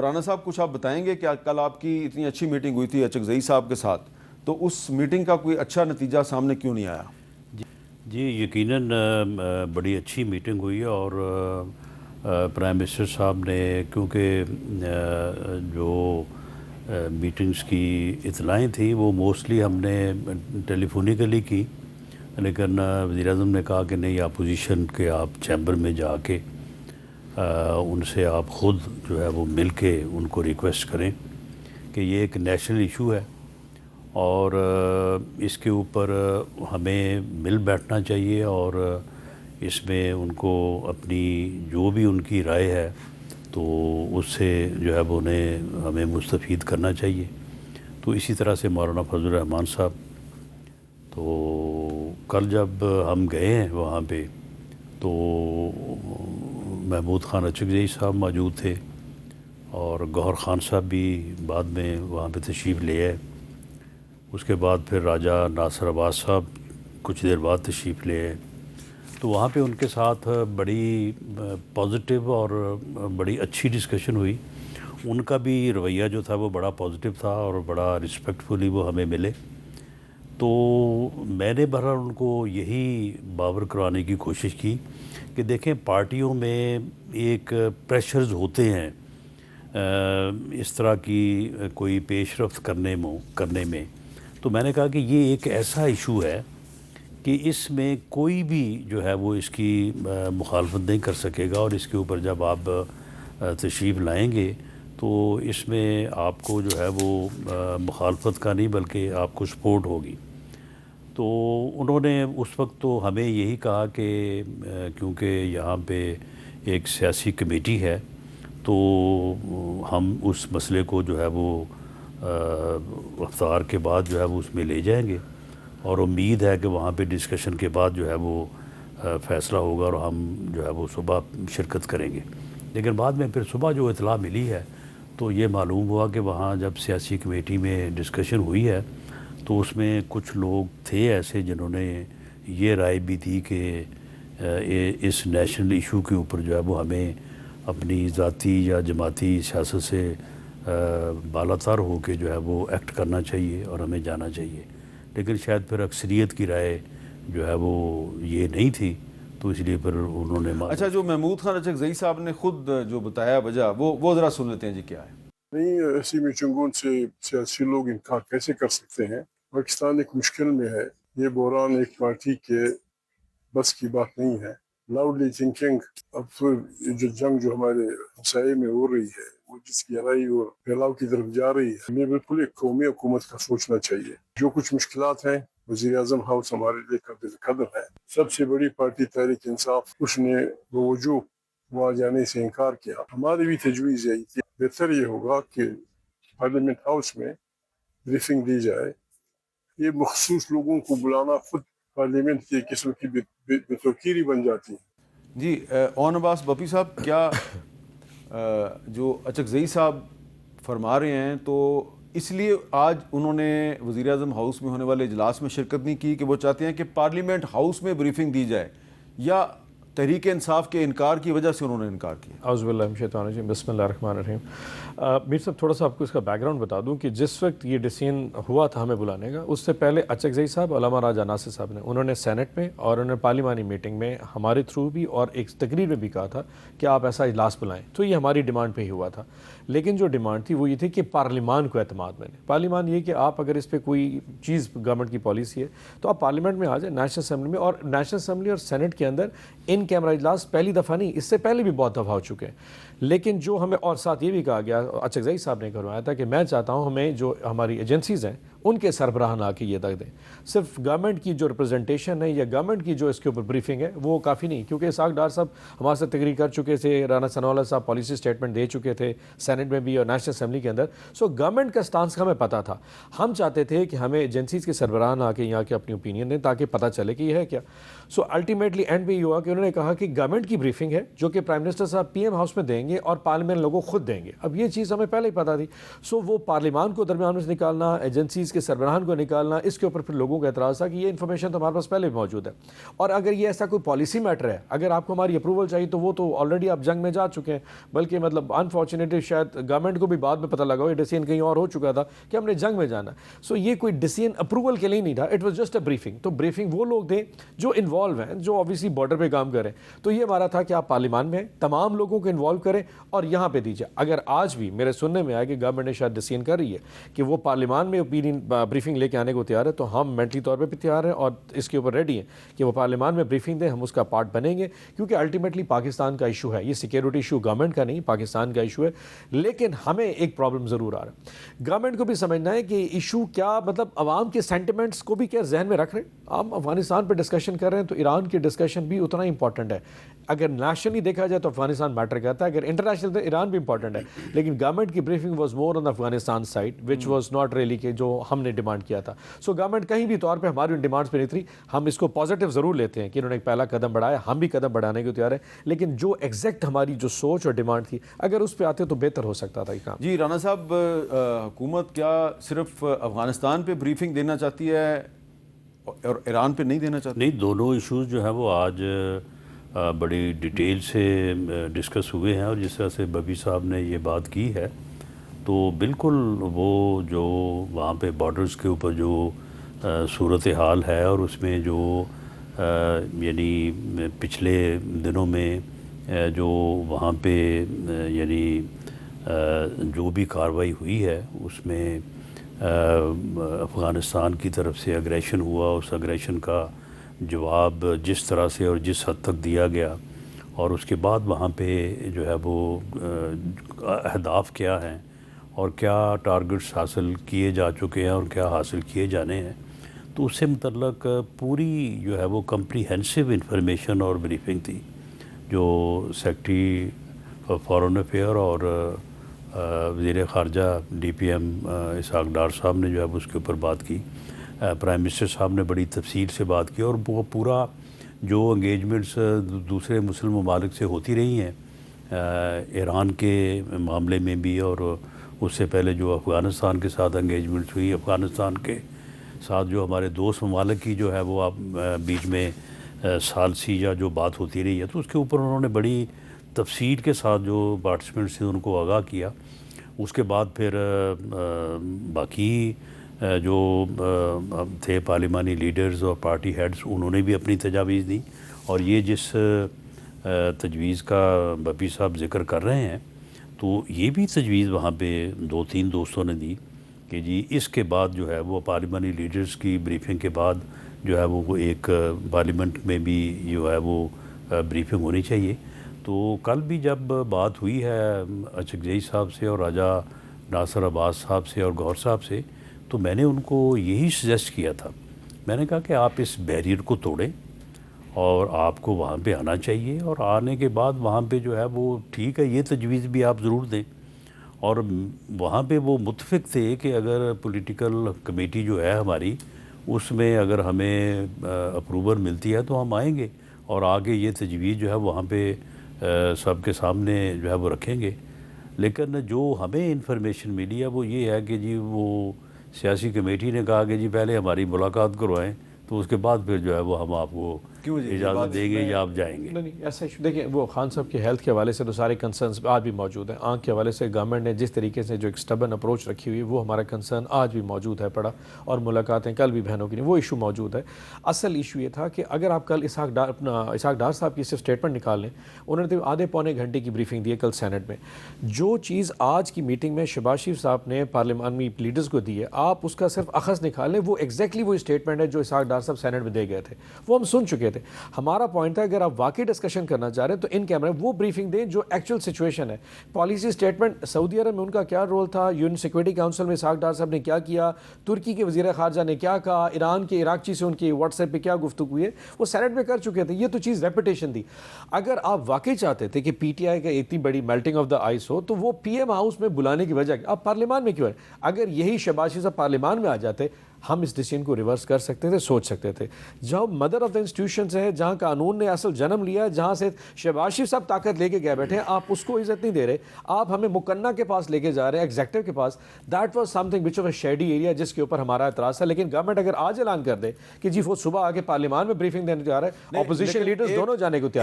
رانا صاحب کچھ آپ بتائیں گے کہ کل آپ کی اتنی اچھی میٹنگ ہوئی تھی اچکزئی صاحب کے ساتھ، تو اس میٹنگ کا کوئی اچھا نتیجہ سامنے کیوں نہیں آیا؟ جی یقیناً بڑی اچھی میٹنگ ہوئی ہے اور پرائم منسٹر صاحب نے کیونکہ جو میٹنگز کی اطلاعیں تھیں وہ موسٹلی ہم نے ٹیلی فونیکلی کی، لیکن وزیر اعظم نے کہا کہ نہیں اپوزیشن کے آپ چیمبر میں جا کے ان سے آپ خود جو ہے وہ مل کے ان کو ریکویسٹ کریں کہ یہ ایک نیشنل ایشو ہے اور اس کے اوپر ہمیں مل بیٹھنا چاہیے اور اس میں ان کو اپنی جو بھی ان کی رائے ہے تو اس سے جو ہے وہ انہیں ہمیں مستفید کرنا چاہیے۔ تو اسی طرح سے مولانا فضل الرحمان صاحب، تو کل جب ہم گئے ہیں وہاں پہ تو محمود خان اچکزئی صاحب موجود تھے اور گوہر خان صاحب بھی بعد میں وہاں پہ تشریف لے آئے۔ اس کے بعد پھر راجہ ناصر عباس صاحب کچھ دیر بعد تشریف لے آئے، تو وہاں پہ ان کے ساتھ بڑی پازیٹیو اور بڑی اچھی ڈسکشن ہوئی۔ ان کا بھی رویہ جو تھا وہ بڑا پازیٹیو تھا اور بڑا رسپیکٹفلی وہ ہمیں ملے۔ تو میں نے بہرحال ان کو یہی باور کروانے کی کوشش کی کہ دیکھیں پارٹیوں میں ایک پریشرز ہوتے ہیں اس طرح کی کوئی پیش رفت کرنے میں، تو میں نے کہا کہ یہ ایک ایسا ایشو ہے کہ اس میں کوئی بھی جو ہے وہ اس کی مخالفت نہیں کر سکے گا، اور اس کے اوپر جب آپ تشریف لائیں گے تو اس میں آپ کو جو ہے وہ مخالفت کا نہیں بلکہ آپ کو سپورٹ ہوگی۔ تو انہوں نے اس وقت تو ہمیں یہی کہا کہ کیونکہ یہاں پہ ایک سیاسی کمیٹی ہے تو ہم اس مسئلے کو جو ہے وہ افطار کے بعد جو ہے وہ اس میں لے جائیں گے، اور امید ہے کہ وہاں پہ ڈسکشن کے بعد جو ہے وہ فیصلہ ہوگا اور ہم جو ہے وہ صبح شرکت کریں گے۔ لیکن بعد میں پھر صبح جو اطلاع ملی ہے تو یہ معلوم ہوا کہ وہاں جب سیاسی کمیٹی میں ڈسکشن ہوئی ہے تو اس میں کچھ لوگ تھے ایسے جنہوں نے یہ رائے بھی دی کہ اس نیشنل ایشو کے اوپر جو ہے وہ ہمیں اپنی ذاتی یا جماعتی سیاست سے بالاتر ہو کے جو ہے وہ ایکٹ کرنا چاہیے اور ہمیں جانا چاہیے، لیکن شاید پھر اکثریت کی رائے جو ہے وہ یہ نہیں تھی، تو اس لیے پھر انہوں نے اچھا، جو محمود خان اچکزئی صاحب نے خود جو بتایا وجہ وہ ذرا سن لیتے ہیں جی کیا ہے۔ نہیں، ایسی میٹنگوں سے سیاسی لوگ انکار کیسے کر سکتے ہیں؟ پاکستان ایک مشکل میں ہے، یہ بحران ایک پارٹی کے بس کی بات نہیں ہے۔ لاؤڈلی تھنکنگ، اب پھر جو ہمارے ہمسائے میں ہو رہی ہے وہ جس گہرائی اور پھیلاؤ کی طرف جا رہی ہے، ہمیں بالکل ایک قومی حکومت کا سوچنا چاہیے۔ جو کچھ مشکلات ہیں، وزیر اعظم ہاؤس ہمارے لیے قابل قدر ہے۔ سب سے بڑی پارٹی تحریک انصاف، اس نے بوجوہ وہاں جانے سے انکار کیا۔ ہماری بھی تجویز ہے کہ بہتر یہ ہوگا کہ پارلیمنٹ ہاؤس میں بریفنگ دی جائے۔ یہ مخصوص لوگوں کو بلانا خود پارلیمنٹ کی قسم کی بے بن جاتی ہے۔ جی اون عباس بپی صاحب، کیا جو اچکزئی صاحب فرما رہے ہیں تو اس لیے آج انہوں نے وزیر اعظم ہاؤس میں ہونے والے اجلاس میں شرکت نہیں کی کہ وہ چاہتے ہیں کہ پارلیمنٹ ہاؤس میں بریفنگ دی جائے، یا تحریک انصاف کے انکار کی وجہ سے انہوں نے انکار کیا؟ اعوذ باللہ من الشیطان الرجیم، بسم اللہ الرحمن الرحیم۔ میر صاحب تھوڑا سا آپ کو اس کا بیک گراؤنڈ بتا دوں کہ جس وقت یہ ڈیسیژن ہوا تھا ہمیں بلانے کا، اس سے پہلے اچکزئی صاحب، علامہ راجہ ناصر صاحب نے انہوں نے سینٹ میں اور انہوں نے پارلیمانی میٹنگ میں ہمارے تھرو بھی اور ایک تقریر میں بھی کہا تھا کہ آپ ایسا اجلاس بلائیں، تو یہ ہماری ڈیمانڈ پہ ہی ہوا تھا۔ لیکن جو ڈیمانڈ تھی وہ یہ تھی کہ پارلیمان کو اعتماد میں لیں۔ پارلیمان یہ کہ آپ اگر اس پہ کوئی چیز گورنمنٹ کی پالیسی ہے تو آپ پارلیمنٹ میں آ جائیں، نیشنل اسمبلی میں، اور نیشنل اسمبلی اور سینٹ کے اندر ان کیمرہ اجلاس پہلی دفعہ نہیں، اس سے پہلے بھی بہت دفعہ ہو چکے ہیں۔ لیکن جو ہمیں اور ساتھ یہ بھی کہا گیا، اچکزئی صاحب نے کروایا تھا کہ میں چاہتا ہوں ہمیں جو ہماری ایجنسیز ہیں ان کے سربراہان آ کے یہ تک دیں، صرف گورنمنٹ کی جو ریپرزنٹیشن ہے یا گورنمنٹ کی جو اس کے اوپر بریفنگ ہے وہ کافی نہیں، کیونکہ اسحاق ڈار صاحب ہمارے ساتھ تقریر کر چکے تھے، رانا ثناء اللہ صاحب پالیسی سٹیٹمنٹ دے چکے تھے سینٹ میں بھی اور نیشنل اسمبلی کے اندر، سو گورنمنٹ کا سٹانس ہمیں پتہ تھا۔ ہم چاہتے تھے کہ ہمیں ایجنسیز کے سربراہان آ کے یہاں کے اپنی اوپینین دیں تاکہ پتہ چلے کہ یہ ہے کیا۔ سو الٹیمیٹلی اینڈ پہ یہ ہوا کہ انہوں نے کہا کہ گورنمنٹ کی بریفنگ ہے جو کہ پرائم منسٹر صاحب پی ایم ہاؤس میں دیں گے، دیں گے اور پارلیمنٹ لوگوں خود دیں گے. اب یہ چیز ہمیں پہلے ہی پتہ تھی. سو وہ پارلیمان کو درمیان میں سے نکالنا, ایجنسیز کے سربراہان کو نکالنا, اس کے اوپر پھر لوگوں کا اعتراض تھا کہ یہ انفارمیشن تو ہمارے پاس پہلے بھی موجود ہے, اور اگر یہ ایسا کوئی پالیسی میٹر ہے, اگر آپ کو ہماری اپروول چاہیے تو وہ تو آلریڈی آپ جنگ میں جا چکے ہیں. بلکہ مطلب انفارچونیٹلی شاید گورنمنٹ کو بھی بعد میں پتہ لگا ہو, یہ ڈیسیژن کہیں اور ہو چکا تھا کہ ہم نے جنگ میں جانا. سو یہ کوئی ڈیسیژن اپروول کے لیے نہیں تھا, it was just a briefing. تو بریفنگ وہ لوگ دیں جو انوالو ہیں, جو obviously بارڈر پہ کام کریں. تو یہ ہمارا تھا کہ آپ پارلیمان میں تمام لوگوں کو انوالو کریں اور یہاں پہ دیجیے. اگر آج بھی میرے سننے میں آیا کہ گورنمنٹ نے شاید ڈیسیژن کر رہی ہے کہ وہ پارلیمان میں اوپینین بریفنگ لے کے آنے کو تیار ہے, تو ہم مینٹلی طور پہ بھی تیار ہیں اور اس کے اوپر ریڈی ہیں کہ وہ پارلیمان میں بریفنگ دیں, ہم اس کا پارٹ بنیں گے. کیونکہ الٹیمیٹلی پاکستان کا ایشو ہے, یہ سیکیورٹی ایشو گورنمنٹ کا نہیں, پاکستان کا ایشو ہے. لیکن ہمیں ایک پرابلم ضرور آ رہا ہے, گورنمنٹ کو بھی سمجھنا ہے کہ ایشو کیا, مطلب عوام کے سینٹیمنٹس کو بھی کیا ذہن میں رکھ رہے ہیں. ہم افغانستان پہ ڈسکشن کر رہے ہیں تو ایران کی ڈسکشن بھی اتنا ہی امپورٹنٹ ہے. اگر نیشنلی دیکھا جائے تو افغانستان میٹر کرتا ہے, اگر انٹرنیشنل تو ایران بھی امپورٹنٹ ہے. لیکن گورنمنٹ کی briefing was more on Afghanistan side which was not really کہ جو ہم نے ڈیمانڈ کیا تھا. سو گورنمنٹ کہیں بھی طور پہ ہماری ان ڈیمانڈس پہ نہیں تھی. ہم اس کو پازیٹیو ضرور لیتے ہیں کہ انہوں نے ایک پہلا قدم بڑھایا, ہم بھی قدم بڑھانے کو تیار ہیں. لیکن جو ایگزیکٹ ہماری جو سوچ اور ڈیمانڈ تھی, اگر اس پہ آتے تو بہتر ہو سکتا تھا یہ کام. جی رانا صاحب, حکومت کیا صرف افغانستان پہ بریفنگ دینا چاہتی ہے اور ایران پہ نہیں دینا چاہتی؟ نہیں, دونوں ایشوز جو ہیں وہ آج بڑی ڈیٹیل سے ڈسکس ہوئے ہیں. اور جس طرح سے ببی صاحب نے یہ بات کی ہے تو بالکل وہ جو وہاں پہ بارڈرز کے اوپر جو صورتحال ہے اور اس میں جو یعنی پچھلے دنوں میں جو وہاں پہ یعنی جو بھی کارروائی ہوئی ہے اس میں افغانستان کی طرف سے اگریشن ہوا, اس اگریشن کا جواب جس طرح سے اور جس حد تک دیا گیا, اور اس کے بعد وہاں پہ جو ہے وہ اہداف کیا ہیں اور کیا ٹارگٹس حاصل کیے جا چکے ہیں اور کیا حاصل کیے جانے ہیں, تو اس سے متعلق پوری جو ہے وہ کمپریہنسو انفارمیشن اور بریفنگ تھی جو سیکرٹری فارن افیئر اور وزیر خارجہ D P M Ishaq Dar صاحب نے جو ہے اس کے اوپر بات کی. پرائم منسٹر صاحب نے بڑی تفصیل سے بات کی, اور وہ پورا جو انگیجمنٹس دوسرے مسلم ممالک سے ہوتی رہی ہیں ایران کے معاملے میں بھی, اور اس سے پہلے جو افغانستان کے ساتھ انگیجمنٹس ہوئی, افغانستان کے ساتھ جو ہمارے دوست ممالک کی جو ہے وہ آپ بیچ میں ثالثی یا جو بات ہوتی رہی ہے, تو اس کے اوپر انہوں نے بڑی تفصیل کے ساتھ جو پارٹیسپینٹس تھے ان کو آگاہ کیا. اس کے بعد پھر باقی جو تھے پارلیمانی لیڈرز اور پارٹی ہیڈز, انہوں نے بھی اپنی تجاویز دی. اور یہ جس تجویز کا بپی صاحب ذکر کر رہے ہیں تو یہ بھی تجویز وہاں پہ 2-3 دوستوں نے دی کہ جی اس کے بعد جو ہے وہ پارلیمانی لیڈرز کی بریفنگ کے بعد جو ہے وہ ایک پارلیمنٹ میں بھی جو ہے وہ بریفنگ ہونی چاہیے. تو کل بھی جب بات ہوئی ہے اچکزئی صاحب سے اور راجہ ناصر عباس صاحب سے اور گور صاحب سے, تو میں نے ان کو یہی سجیسٹ کیا تھا. میں نے کہا کہ آپ اس بیریئر کو توڑیں اور آپ کو وہاں پہ آنا چاہیے, اور آنے کے بعد وہاں پہ جو ہے وہ ٹھیک ہے یہ تجویز بھی آپ ضرور دیں. اور وہاں پہ وہ متفق تھے کہ اگر پولیٹیکل کمیٹی جو ہے ہماری اس میں اگر ہمیں اپروول ملتی ہے تو ہم آئیں گے اور آگے یہ تجویز جو ہے وہاں پہ سب کے سامنے جو ہے وہ رکھیں گے. لیکن جو ہمیں انفارمیشن ملی ہے وہ یہ ہے کہ جی وہ سیاسی کمیٹی نے کہا کہ جی پہلے ہماری ملاقات کروائیں تو اس کے بعد پھر جو ہے وہ ہم آپ کو اجازت دیں گے یا آپ جائیں گے. نہیں ایسا دیکھیں, وہ خان صاحب کی ہیلتھ کے حوالے سے تو سارے کنسرنس آج بھی موجود ہیں. آنکھ کے حوالے سے گورنمنٹ نے جس طریقے سے جو ایک اسٹبن اپروچ رکھی ہوئی ہے وہ ہمارا کنسرن آج بھی موجود ہے پڑا, اور ملاقاتیں کل بھی بہنوں کی نہیں, وہ ایشو موجود ہے. اصل ایشو یہ تھا کہ اگر آپ کل اسحاق ڈار صاحب کی صرف اسٹیٹمنٹ نکال لیں, انہوں نے آدھے پونے گھنٹے کی بریفنگ دی ہے کل سینٹ میں. جو چیز آج کی میٹنگ میں شہباز شریف صاحب نے پارلیمانی لیڈرز کو دی ہے, آپ اس کا صرف اخذ نکال لیں, وہ ایگزیکٹلی وہ اسٹیٹمنٹ ہے جو اسحاق ڈار صاحب سینٹ میں دے گئے تھے, وہ ہم سن چکے تھے. ہمارا پوائنٹ تھا اگر آپ واقعی ڈسکشن کرنا چاہ رہے ہیں تو ان کیمرے وہ بریفنگ دیں جو ایکچوئل سچویشن ہے. پالیسی اسٹیٹمنٹ سعودی عرب میں ان کا کیا رول تھا, یو این سیکورٹی کاؤنسل میں اسحاق ڈار صاحب نے کیا کیا, ترکی کے وزیر خارجہ نے کیا کہا, ایران کے عراقچی سے ان کی واٹس ایپ پہ کیا گفتگو ہوئی ہے, وہ سینٹ میں کر چکے تھے. یہ تو چیز ریپیٹیشن تھی. اگر آپ واقعی چاہتے تھے کہ پی ٹی آئی کا اتنی بڑی میلٹنگ آف دا آئس ہو تو وہ پی ایم ہاؤس میں بلانے کی وجہ آپ پارلیمان میں کیوں ہے؟ اگر یہی شہباز شریف صاحب پارلیمان میں آ جاتے, ہم اس ڈیسیجن کو ریورس کر سکتے تھے, سوچ سکتے تھے. جب مدر آف دا انسٹیٹیوشنز ہے, جہاں قانون نے اصل جنم لیا, جہاں سے شہباز شریف صاحب طاقت لے کے گئے بیٹھے ہیں, آپ اس کو عزت نہیں دے رہے, آپ ہمیں مکنہ کے پاس لے کے جا رہے ہیں, ایگزیکٹو کے پاس. That was something which of a shady area جس کے اوپر ہمارا اعتراض تھا. لیکن گورنمنٹ اگر آج اعلان کر دے کہ جی وہ صبح آ کے پارلیمان میں بریفنگ دینے جا رہا ہے, اپوزیشن لیڈرز دونوں جانے کو تیار.